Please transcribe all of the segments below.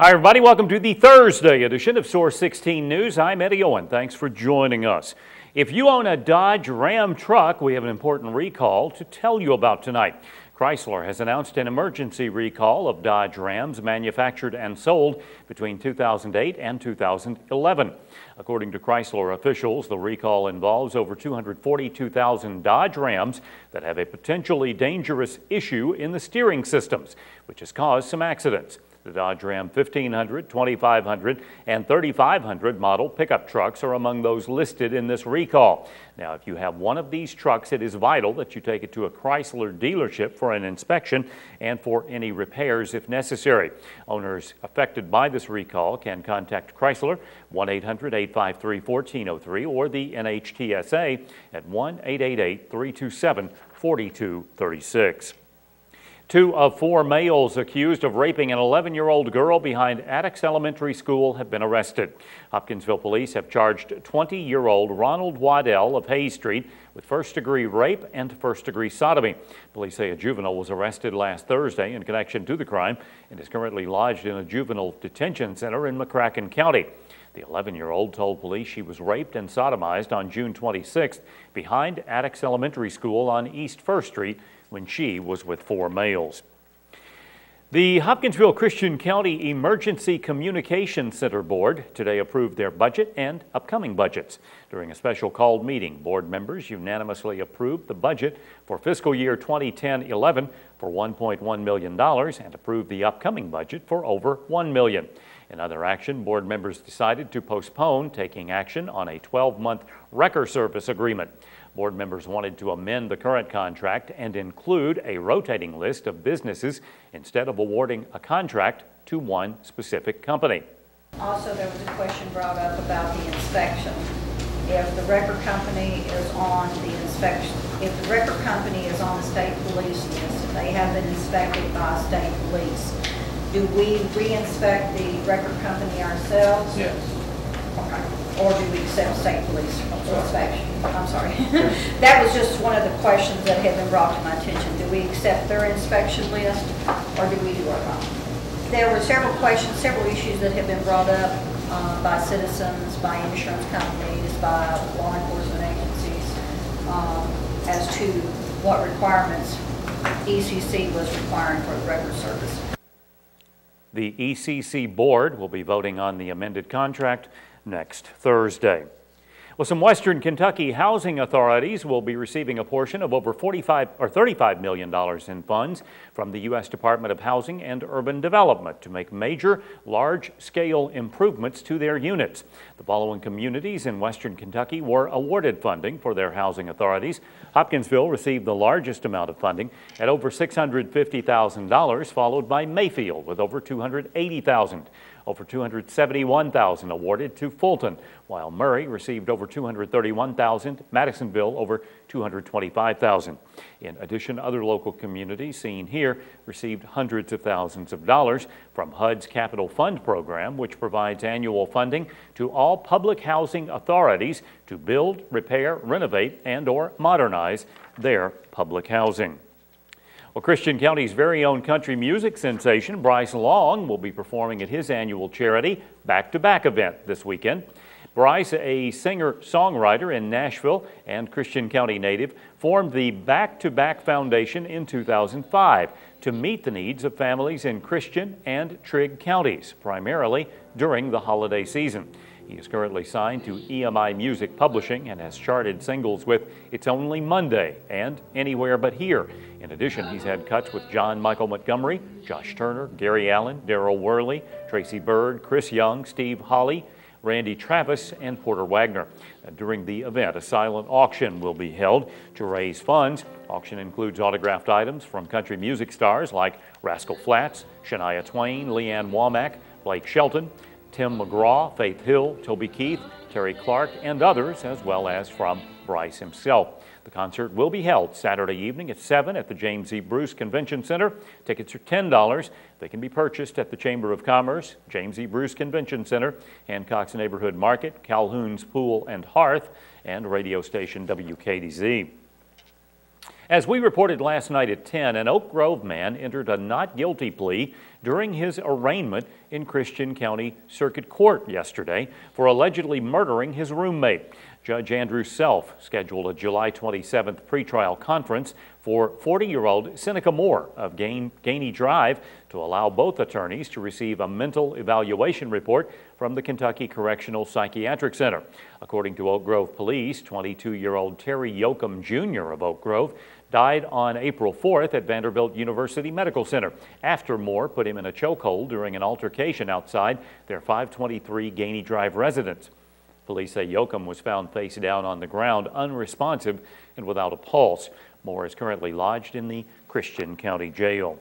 Hi, everybody. Welcome to the Thursday edition of Source 16 News. I'm Eddie Owen. Thanks for joining us. If you own a Dodge Ram truck, we have an important recall to tell you about tonight. Chrysler has announced an emergency recall of Dodge Rams manufactured and sold between 2008 and 2011. According to Chrysler officials, the recall involves over 242,000 Dodge Rams that have a potentially dangerous issue in the steering systems, which has caused some accidents. The Dodge Ram 1500, 2500, and 3500 model pickup trucks are among those listed in this recall. Now, if you have one of these trucks, it is vital that you take it to a Chrysler dealership for an inspection and for any repairs if necessary. Owners affected by this recall can contact Chrysler 1-800-853-1403 or the NHTSA at 1-888-327-4236. 2 of 4 males accused of raping an 11-year-old girl behind Attucks Elementary School have been arrested. Hopkinsville police have charged 20-year-old Ronald Waddell of Hayes Street with first-degree rape and first-degree sodomy. Police say a juvenile was arrested last Thursday in connection to the crime and is currently lodged in a juvenile detention center in McCracken County. The 11-year-old told police she was raped and sodomized on June 26th behind Attucks Elementary School on East 1st Street when she was with 4 males. The Hopkinsville Christian County Emergency Communication Center Board today approved their budget and upcoming budgets. During a special called meeting, board members unanimously approved the budget for fiscal year 2010-11 for $1.1 million and approved the upcoming budget for over $1 million. In other action, board members decided to postpone taking action on a 12-month wrecker service agreement. Board members wanted to amend the current contract and include a rotating list of businesses instead of awarding a contract to one specific company. Also, there was a question brought up about the inspection. If the wrecker company is on the inspection, if the wrecker company is on the state police list, if they have been inspected by state police, do we re-inspect the wrecker company ourselves? Yes. Okay. Or do we accept state police inspection? I'm sorry. That was just one of the questions that had been brought to my attention. Do we accept their inspection list or do we do our own? There were several questions, several issues that have been brought up by citizens, by insurance companies, by law enforcement agencies as to what requirements ECC was requiring for the wrecker service. The ECC board will be voting on the amended contract next Thursday. Well, some Western Kentucky housing authorities will be receiving a portion of over $35 million in funds from the U.S. Department of Housing and Urban Development to make major, large-scale improvements to their units. The following communities in Western Kentucky were awarded funding for their housing authorities. Hopkinsville received the largest amount of funding at over $650,000, followed by Mayfield with over $280,000. Over $271,000 awarded to Fulton, while Murray received over $231,000, Madisonville over $225,000. In addition, other local communities seen here received hundreds of thousands of dollars from HUD's Capital Fund program, which provides annual funding to all public housing authorities to build, repair, renovate, and/or modernize their public housing. Well, Christian County's very own country music sensation, Bryce Long, will be performing at his annual charity back-to-back event this weekend. Bryce, a singer-songwriter in Nashville and Christian County native, formed the Back-to-Back Foundation in 2005 to meet the needs of families in Christian and Trigg counties, primarily during the holiday season. He is currently signed to EMI Music Publishing and has charted singles with It's Only Monday and Anywhere But Here. In addition, he's had cuts with John Michael Montgomery, Josh Turner, Gary Allen, Darryl Worley, Tracy Bird, Chris Young, Steve Holly, Randy Travis, and Porter Wagner. During the event, a silent auction will be held to raise funds. Auction includes autographed items from country music stars like Rascal Flatts, Shania Twain, Leanne Womack, Blake Shelton, Tim McGraw, Faith Hill, Toby Keith, Terry Clark, and others, as well as from Bryce himself. The concert will be held Saturday evening at 7 at the James E. Bruce Convention Center. Tickets are $10. They can be purchased at the Chamber of Commerce, James E. Bruce Convention Center, Hancock's Neighborhood Market, Calhoun's Pool and Hearth, and radio station WKDZ. As we reported last night at 10, an Oak Grove man entered a not guilty plea during his arraignment in Christian County Circuit Court yesterday for allegedly murdering his roommate. Judge Andrew Self scheduled a July 27th pretrial conference for 40-year-old Seneca Moore of Gainey Drive to allow both attorneys to receive a mental evaluation report from the Kentucky Correctional Psychiatric Center. According to Oak Grove Police, 22-year-old Terry Yoakum Jr. of Oak Grove died on April 4th at Vanderbilt University Medical Center after Moore put him in a chokehold during an altercation outside their 523 Gainey Drive residence. Police say Yoakum was found face down on the ground, unresponsive and without a pulse. Moore is currently lodged in the Christian County Jail.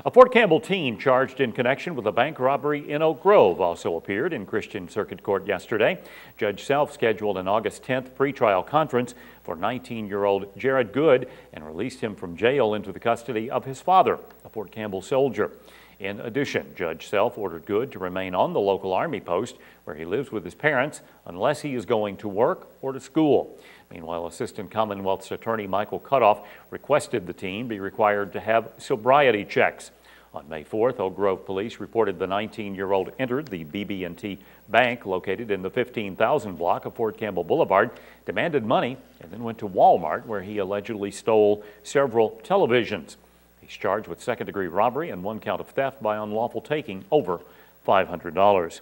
A Fort Campbell teen charged in connection with a bank robbery in Oak Grove also appeared in Christian Circuit Court yesterday. Judge Self scheduled an August 10th pretrial conference for 19-year-old Jared Good and released him from jail into the custody of his father, a Fort Campbell soldier. In addition, Judge Self ordered Good to remain on the local Army post where he lives with his parents unless he is going to work or to school. Meanwhile, Assistant Commonwealth's Attorney Michael Cutoff requested the teen be required to have sobriety checks. On May 4th, Oak Grove Police reported the 19-year-old entered the BB&T Bank located in the 15,000 block of Fort Campbell Boulevard, demanded money, and then went to Walmart where he allegedly stole several televisions. He's charged with second-degree robbery and one count of theft by unlawful taking over $500.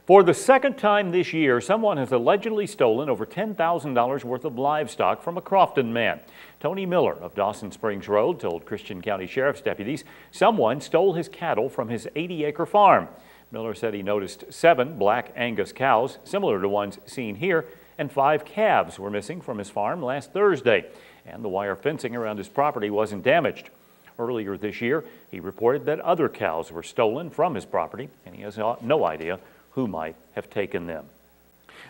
For the second time this year, someone has allegedly stolen over $10,000 worth of livestock from a Crofton man. Tony Miller of Dawson Springs Road told Christian County Sheriff's deputies someone stole his cattle from his 80-acre farm. Miller said he noticed 7 black Angus cows, similar to ones seen here, and 5 calves were missing from his farm last Thursday, and the wire fencing around his property wasn't damaged. Earlier this year, he reported that other cows were stolen from his property, and he has no idea who might have taken them.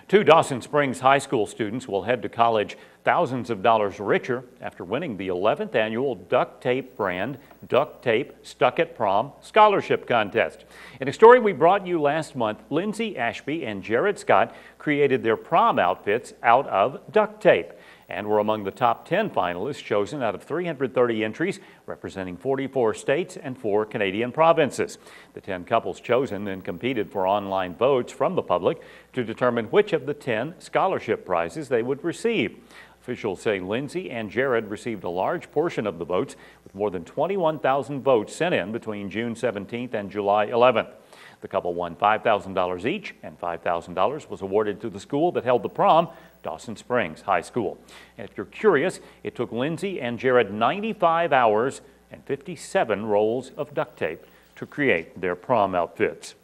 2 Dawson Springs High School students will head to college thousands of dollars richer after winning the 11th annual duct tape brand Duct Tape Stuck at Prom Scholarship Contest. In a story we brought you last month, Lindsay Ashby and Jared Scott created their prom outfits out of duct tape and were among the top 10 finalists chosen out of 330 entries representing 44 states and 4 Canadian provinces. The 10 couples chosen then competed for online votes from the public to determine which of the 10 scholarship prizes they would receive. Officials say Lindsay and Jared received a large portion of the votes, with more than 21,000 votes sent in between June 17th and July 11th. The couple won $5,000 each, and $5,000 was awarded to the school that held the prom, Dawson Springs High School. And if you're curious, it took Lindsay and Jared 95 hours and 57 rolls of duct tape to create their prom outfits.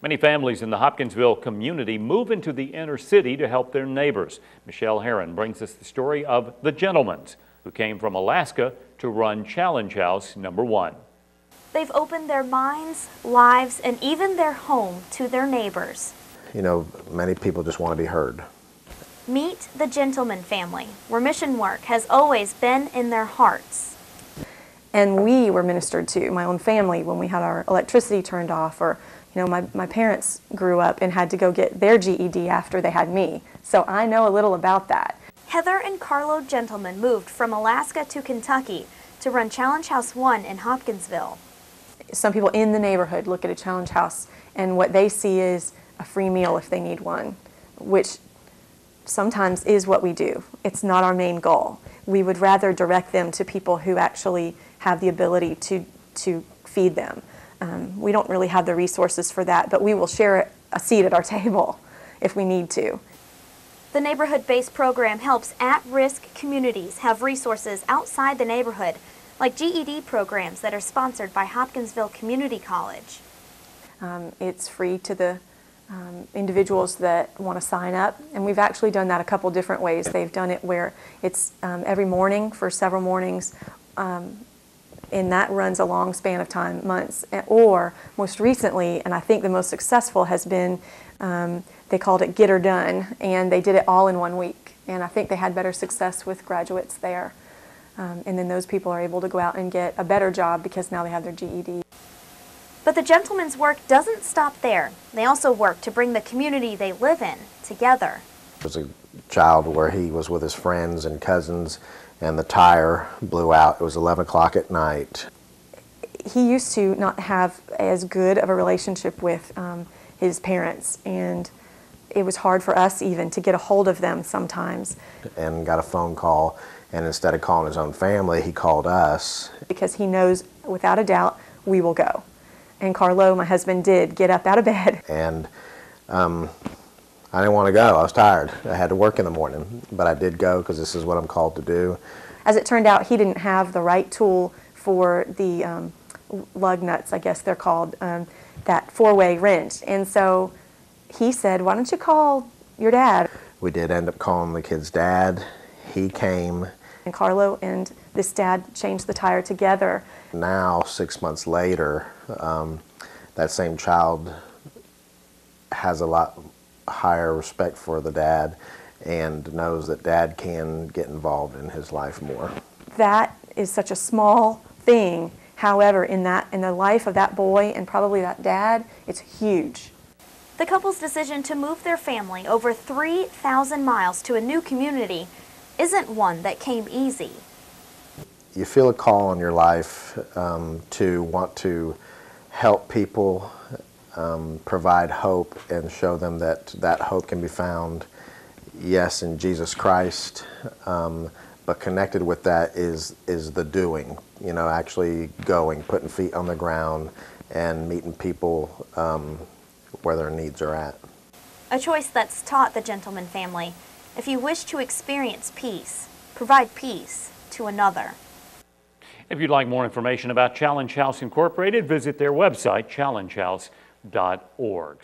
Many families in the Hopkinsville community move into the inner city to help their neighbors. Michelle Herron brings us the story of the Gentlemans, who came from Alaska to run Challenge House number 1. They've opened their minds, lives, and even their home to their neighbors. You know, many people just want to be heard. Meet the Gentleman family, where mission work has always been in their hearts. And we were ministered to, my own family, when we had our electricity turned off, or my parents grew up and had to go get their GED after they had me. So I know a little about that. Heather and Carlo Gentleman moved from Alaska to Kentucky to run Challenge House 1 in Hopkinsville. Some people in the neighborhood look at a Challenge House and what they see is a free meal if they need one, which sometimes is what we do. It's not our main goal. We would rather direct them to people who actually have the ability to feed them. We don't really have the resources for that, but we will share a seat at our table if we need to. The neighborhood-based program helps at-risk communities have resources outside the neighborhood, like GED programs that are sponsored by Hopkinsville Community College. It's free to the individuals that want to sign up, and we've actually done that a couple different ways. They've done it where it's every morning for several mornings, and that runs a long span of time, months. Or most recently, and I think the most successful has been, they called it Get Her Done, and they did it all in 1 week. And I think they had better success with graduates there. And then those people are able to go out and get a better job because now they have their GED. But the Gentleman's work doesn't stop there. They also work to bring the community they live in together. It was a child where he was with his friends and cousins and the tire blew out. It was 11 o'clock at night. he used to not have as good of a relationship with his parents, and it was hard for us even to get a hold of them sometimes. And got a phone call, and instead of calling his own family, he called us. Because he knows, without a doubt, we will go. And Carlo, my husband, did get up out of bed. And I didn't want to go. I was tired. I had to work in the morning, but I did go because this is what I'm called to do. As it turned out, he didn't have the right tool for the lug nuts, I guess they're called, that four-way wrench. And so he said, why don't you call your dad? We did end up calling the kid's dad. He came. And Carlo and this dad changed the tire together. Now, 6 months later, that same child has a lot higher respect for the dad and knows that dad can get involved in his life more. That is such a small thing. However, in the life of that boy and probably that dad, it's huge. The couple's decision to move their family over 3,000 miles to a new community isn't one that came easy. You feel a call in your life to want to help people, provide hope, and show them that that hope can be found, yes, in Jesus Christ, but connected with that is the doing, you know, actually going, putting feet on the ground and meeting people where their needs are at. A choice that's taught the Gentleman family, if you wish to experience peace, provide peace to another. If you'd like more information about Challenge House Incorporated, visit their website, challengehouse.org.